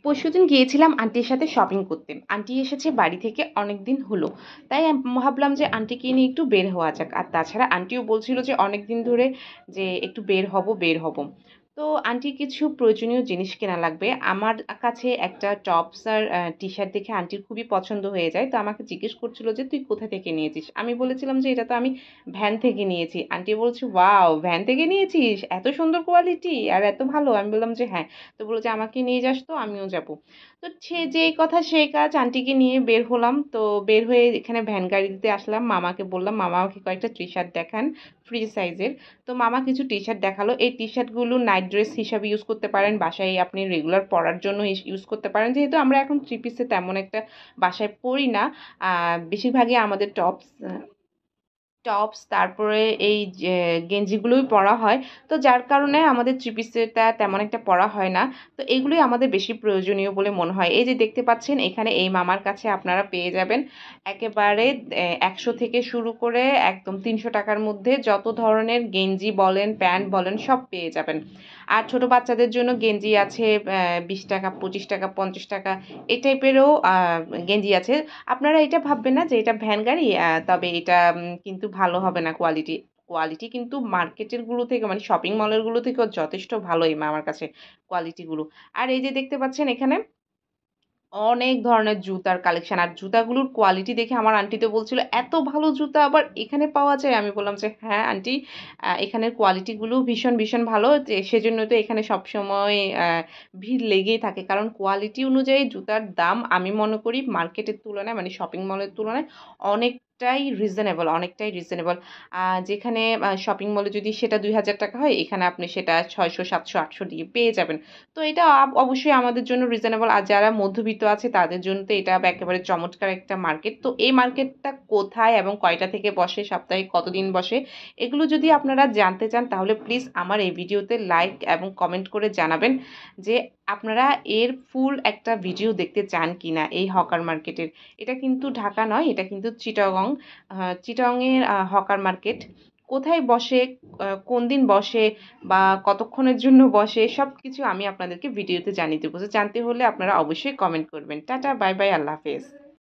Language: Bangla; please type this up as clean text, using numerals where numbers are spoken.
পরশুদিন গিয়েছিলাম আন্টির সাথে শপিং করতে। আন্টি এসেছে বাড়ি থেকে অনেকদিন হলো। তাই ভাবলাম যে আন্টিকে নিয়ে একটু বের হওয়া যাক। আর তাছাড়া আন্টিও বলছিল যে অনেকদিন ধরে যে একটু বের হব। তো আন্টির কিছু প্রয়োজনীয় জিনিস কেনা লাগবে। আমার কাছে একটা টপস আর টি-শার্ট দেখে আন্টির খুবই পছন্দ হয়ে যায়। তো আমাকে জিজ্ঞেস করছিল যে, "তুই কোথা থেকে নিয়েছিস?" আমি বলেছিলাম যে, "এটা তো আমি ভ্যান থেকে নিয়েছি।" আন্টি বলছে, "ওয়াও! ভ্যান থেকে নিয়েছিস? এত সুন্দর কোয়ালিটি আর এত ভালো?" আমি বললাম যে, "হ্যাঁ।" তো বলল যে, "আমাকে নিয়ে যাস তো আমিও যাবো।" তো সে যেই কথা সেই কাজ, আন্টিকে নিয়ে বের হলাম। তো বের হয়ে এখানে ভ্যান গাড়িতে আসলাম। মামাকে বললাম, "মামা আমাকে কয়েকটা টি-শার্ট দেখান ফ্রি সাইজের।" তো মামা কিছু টি-শার্ট দেখালো। এই টি-শার্টগুলো নাইট ড্রেস হিসাবে ইউজ করতে পারেন। বাসায় আপনি রেগুলার পরার জন্য ইউজ করতে পারেন। যেহেতু আমরা এখন থ্রি পিসে তেমন একটা বাসায় পড়ি না। বেশিরভাগই আমাদের টপস তারপরে এই যে গেঞ্জিগুলোই পরা হয়। তো যার কারণে আমাদের থ্রি পিসেরটা তেমন একটা পরা হয় না। তো এগুলোই আমাদের বেশি প্রয়োজনীয় বলে মনে হয়। এই যে দেখতে পাচ্ছেন এখানে এই মামার কাছে আপনারা পেয়ে যাবেন একেবারে ১০০ থেকে শুরু করে একদম ৩০০ টাকার মধ্যে যত ধরনের গেঞ্জি বলেন, প্যান্ট বলেন সব পেয়ে যাবেন। আর ছোট বাচ্চাদের জন্য গেঞ্জি আছে ২০ টাকা, ২৫ টাকা, ৫০ টাকা এই টাইপেরও গেঞ্জি আছে। আপনারা এটা ভাববেন না যে এটা ভ্যান গাড়ি, তবে এটা কিন্তু ভালো হবে না কোয়ালিটি। কোয়ালিটি কিন্তু মার্কেটের গুলো থেকে মানে শপিং মলের গুলো থেকেও যথেষ্ট ভালো আমার কাছে কোয়ালিটি গুলো। আর এই যে দেখতে পাচ্ছেন এখানে অনেক ধরনের জুতার কালেকশন। আর জুতাগুলোর কোয়ালিটি দেখে আমার আন্টি তো বলছিল, "এত ভালো জুতা আবার এখানে পাওয়া যায়?" আমি বললাম যে, "হ্যাঁ আন্টি, এখানের কোয়ালিটিগুলো ভীষণ ভালো। সেজন্য তো এখানে সবসময় ভিড় লেগেই থাকে। কারণ কোয়ালিটি অনুযায়ী জুতার দাম আমি মনে করি মার্কেটের তুলনায় মানে শপিং মলের তুলনায় অনেকটাই রিজনেবল। যেখানে শপিং মলে যদি সেটা ৳২,০০০ হয়, এখানে আপনি সেটা ৬০০, ৭০০, ৮০০ দিয়ে পেয়ে যাবেন। তো এটা অবশ্যই আমাদের জন্য রিজনেবল। আর যারা মধ্যবিত্ত আছে তাদের জন্য তো এটা একেবারে চমৎকার একটা মার্কেট। তো এই মার্কেটটা কোথায় এবং কয়টা থেকে বসে, সপ্তাহে কতদিন বসে, এগুলো যদি আপনারা জানতে চান তাহলে প্লিজ আমার এই ভিডিওতে লাইক এবং কমেন্ট করে জানাবেন যে আপনারা এর ফুল একটা ভিডিও দেখতে চান কিনা এই হকার মার্কেটের। এটা কিন্তু ঢাকা নয়, এটা কিন্তু চিটাগংয়ের হকার মার্কেট। কোথায় বসে, কোন দিন বসে বা কতক্ষণের জন্য বসে সবকিছু আমি আপনাদেরকে ভিডিওতে জানিয়ে দেবো। তো জানতে হলে আপনারা অবশ্যই কমেন্ট করবেন। টাটা, বাই বাই, আল্লাহ হাফেজ।